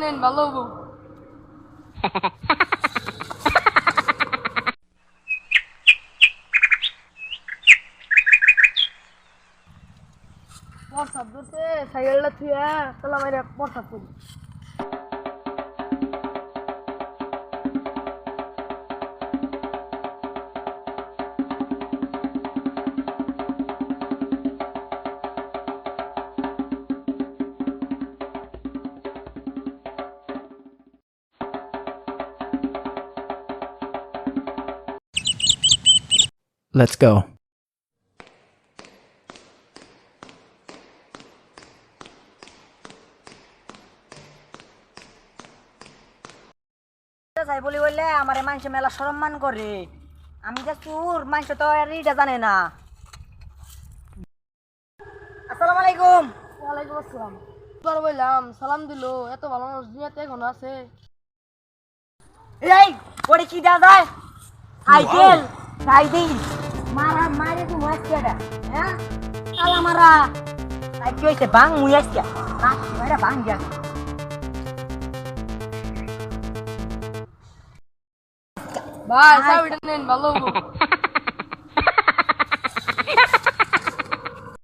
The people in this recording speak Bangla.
নেন ভালো হবো। প্রসাব ধরছে সাইকেলটা থুয়া তাহলে আমার প্রসাব করি। Let's go. যাই বলি বললে আমার মানুষ মেলা সম্মান করে। আমি যে চুর মানুষ তো আর এটা জানে না। আসসালামু আলাইকুম। ওয়ালাইকুম আসসালাম। এবার বললাম সালাম দিল, এত ভালো মানুষ দুনিয়াতে এখন আছে। এই ওরে কি দেওয়া যায়? সাইকেল সাইকেল মারা মারে তুমি আজকে হ্যাঁ আলা মারা সাইকেল হইছে বাং মুই আজকে না মারা বাং যা ভাই চাবিটা নেন ভালো হবো।